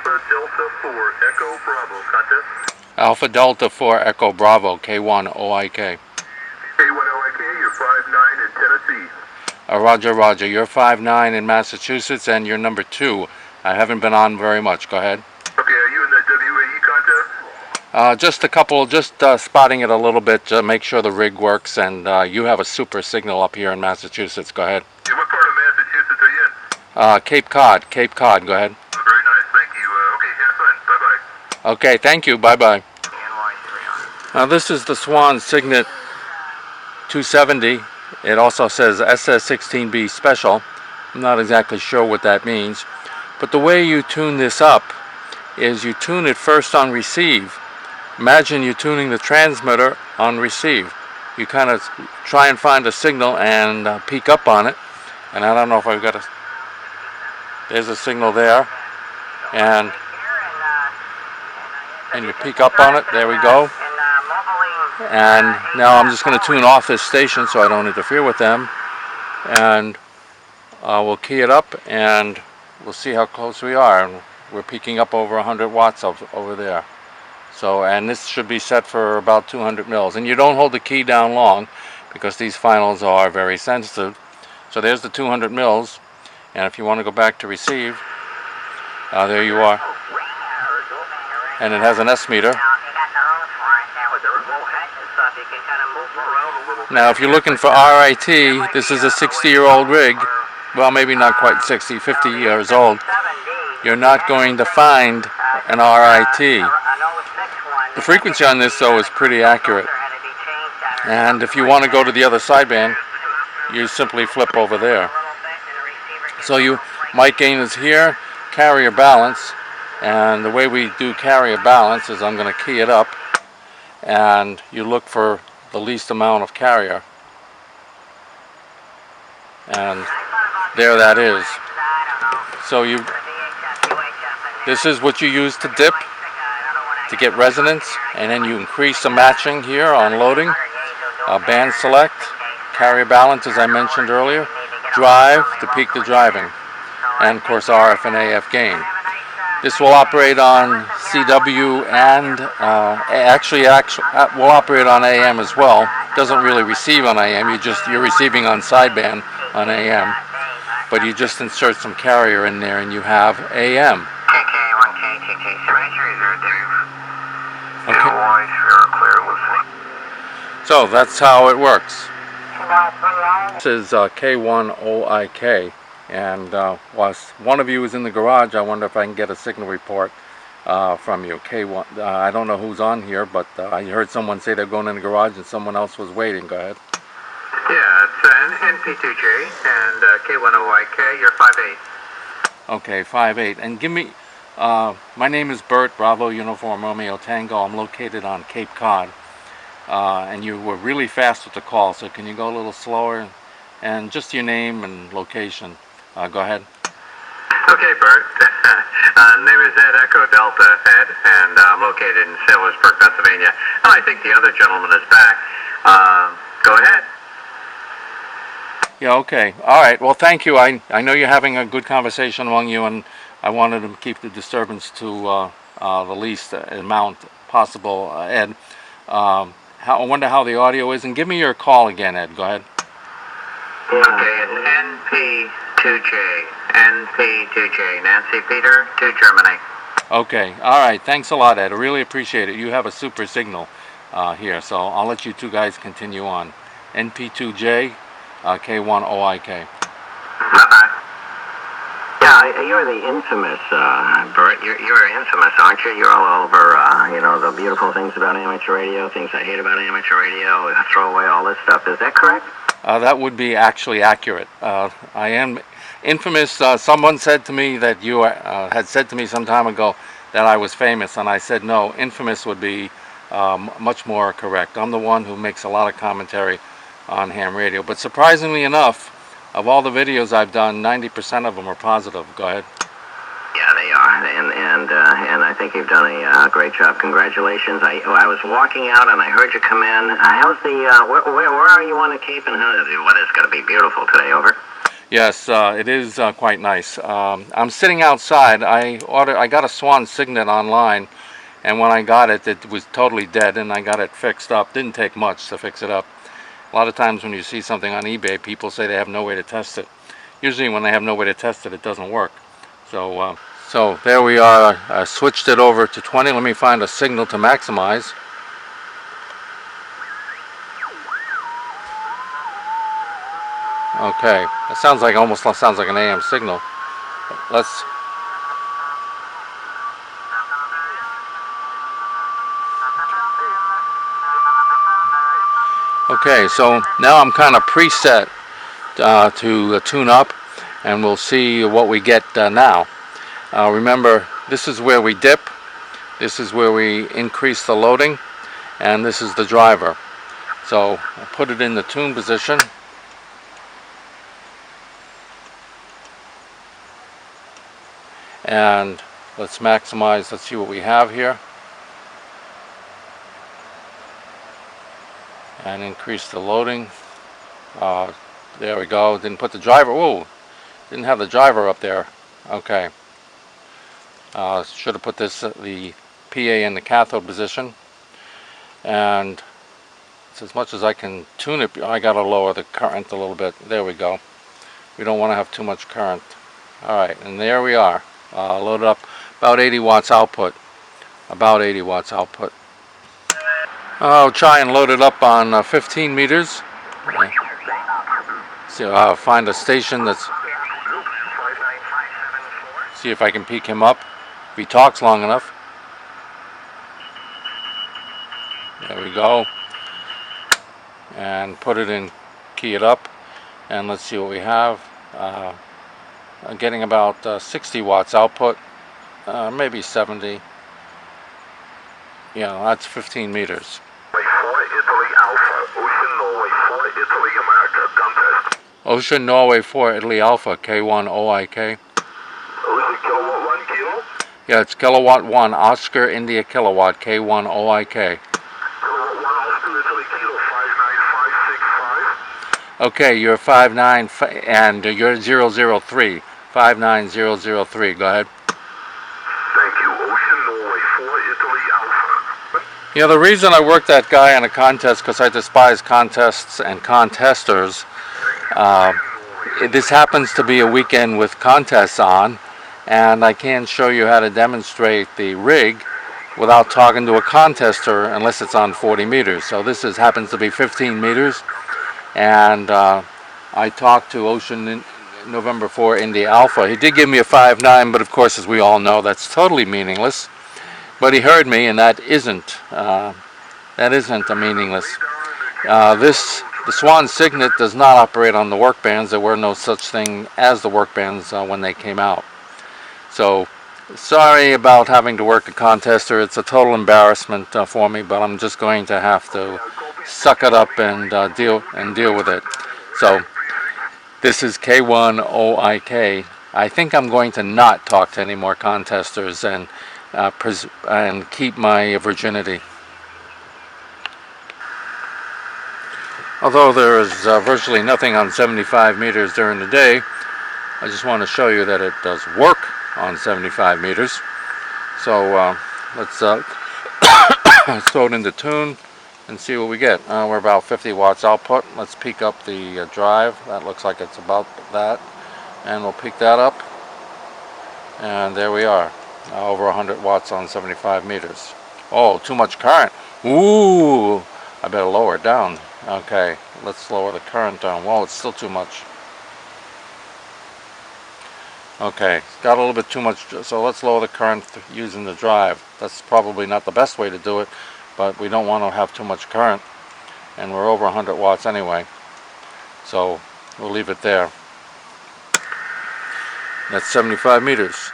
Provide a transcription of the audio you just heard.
Alpha Delta 4 Echo Bravo, contest. Alpha Delta 4 Echo Bravo, K1OIK. K1OIK, you're 5'9" in Tennessee. Roger, Roger. You're 5'9" in Massachusetts, and you're number 2. I haven't been on very much. Go ahead. Okay, are you in the WAE contest? Just a couple, just spotting it a little bit to make sure the rig works, and you have a super signal up here in Massachusetts. Go ahead. Yeah, what part of Massachusetts are you in? Cape Cod. Cape Cod. Go ahead. Very nice, thank you. Okay, have fun. Bye-bye. Okay, thank you. Bye-bye. This is the Swan Cygnet 270. It also says SS16B Special. I'm not exactly sure what that means. But the way you tune this up is you tune it first on receive. Imagine you tuning the transmitter on receive. You kind of try and find a signal and peek up on it. And I don't know if I've got a... There's a signal there. And you peek up on it. There we go. And now I'm just going to tune off this station so I don't interfere with them. And we'll key it up and we'll see how close we are. And we're peaking up over 100 watts over there. So, and this should be set for about 200 mils. And you don't hold the key down long because these finals are very sensitive. So there's the 200 mils. And if you want to go back to receive, there you are. And it has an S meter. Now if you're looking for RIT, this is a 60-year-old rig. Well, maybe not quite 60, 50 years old. You're not going to find an RIT. The frequency on this, though, is pretty accurate. And if you want to go to the other sideband, you simply flip over there. So mic gain is here, carrier balance, and the way we do carrier balance is I'm going to key it up, and you look for the least amount of carrier. And there that is. So this is what you use to dip, to get resonance, and then you increase the matching here on loading, band select, carrier balance as I mentioned earlier, drive to peak the driving, and of course RF and AF gain. This will operate on CW and actually will operate on AM as well. Doesn't really receive on AM, you're receiving on sideband on AM, but you just insert some carrier in there and you have AM. K1OIK, okay. So that's how it works. This is K1OIK, and whilst one of you is in the garage, I wonder if I can get a signal report from you. K1, I don't know who's on here, but I heard someone say they're going in the garage and someone else was waiting. Go ahead. Yeah, it's an NP2J and K1OIK, you're 5'8". Okay, 5'8". And give me, my name is Bert, Bravo Uniform Romeo Tango. I'm located on Cape Cod. And you were really fast with the call, so can you go a little slower? And just your name and location. Go ahead. Okay, Bert. Name is Ed, Echo Delta, Ed, and I'm located in Sailorsburg, Pennsylvania. And I think the other gentleman is back. Go ahead. Yeah, okay. All right. Well, thank you. I know you're having a good conversation among you, and I wanted to keep the disturbance to the least amount possible, Ed. I wonder how the audio is, and give me your call again, Ed. Go ahead. Okay, it's NP2J, Nancy Peter, to Germany. Okay, all right. Thanks a lot, Ed. I really appreciate it. You have a super signal here, so I'll let you two guys continue on. NP2J, K1OIK. Bye-bye. Yeah, you're the infamous, Bert. You're infamous, aren't you? You're all over, the beautiful things about amateur radio, things I hate about amateur radio, throw away all this stuff. Is that correct? That would be actually accurate. I am infamous. Someone said to me that you had said to me some time ago that I was famous, and I said no, infamous would be much more correct. I'm the one who makes a lot of commentary on ham radio. But surprisingly enough, of all the videos I've done, 90% of them are positive. Go ahead. Yeah, they are, and I think you've done a great job. Congratulations. I was walking out and I heard you come in. How's the where are you on the Cape, and what is going to be beautiful today? Over. Yes, it is quite nice. I'm sitting outside. I got a Swan Cygnet online, and when I got it, it was totally dead, and I got it fixed up. Didn't take much to fix it up. A lot of times when you see something on eBay, people say they have no way to test it. Usually when they have no way to test it, it doesn't work. So there we are. I switched it over to 20. Let me find a signal to maximize. Okay, it sounds like almost sounds like an AM signal. Let's. Okay, so now I'm kind of preset to tune up, and we'll see what we get now. Remember, this is where we dip, this is where we increase the loading, and this is the driver. So I'll put it in the tune position. And let's maximize, let's see what we have here. And increase the loading. There we go. Didn't put the driver. Whoa, didn't have the driver up there. Okay. Should have put the PA in the cathode position. And it's as much as I can tune it. I got to lower the current a little bit. There we go. We don't want to have too much current. All right, and there we are. Loaded up about 80 watts output. About 80 watts output. I'll try and load it up on 15 meters. So I'll find a station that's. See if I can peak him up. If he talks long enough. There we go. And put it in, key it up, and let's see what we have. I'm getting about 60 watts output, maybe 70. Yeah, that's 15 meters. Ocean Norway 4 Italy Alpha, K1OIK. Yeah, it's kilowatt 1, Oscar India kilowatt, K1OIK. Okay, you're 59 and you're 003. 59003. Go ahead. Thank you. Ocean Norway 4 Italy Alpha. Yeah, the reason I worked that guy in a contest because I despise contests and contesters. This happens to be a weekend with contests on, and I can't show you how to demonstrate the rig without talking to a contester unless it's on 40 meters. So this happens to be 15 meters, and I talked to Ocean November 4 India Alpha. He did give me a 5.9, but of course, as we all know, that's totally meaningless. But he heard me, and that isn't a meaningless. The Swan Cygnet does not operate on the work bands. There were no such thing as the work bands when they came out. So sorry about having to work a contester. It's a total embarrassment for me, but I'm just going to have to suck it up and deal with it. So this is K1OIK. I think I'm going to not talk to any more contesters and keep my virginity. Although there is virtually nothing on 75 meters during the day, I just want to show you that it does work on 75 meters. So let's throw it into tune and see what we get. We're about 50 watts output. Let's peak up the drive. That looks like it's about that. And we'll peak that up. And there we are. Over 100 watts on 75 meters. Oh, too much current. Ooh, I better lower it down. Okay, let's lower the current down. Whoa, it's still too much. Okay, got a little bit too much, so let's lower the current using the drive. That's probably not the best way to do it, but we don't want to have too much current, and we're over 100 watts anyway, so we'll leave it there. That's 75 meters.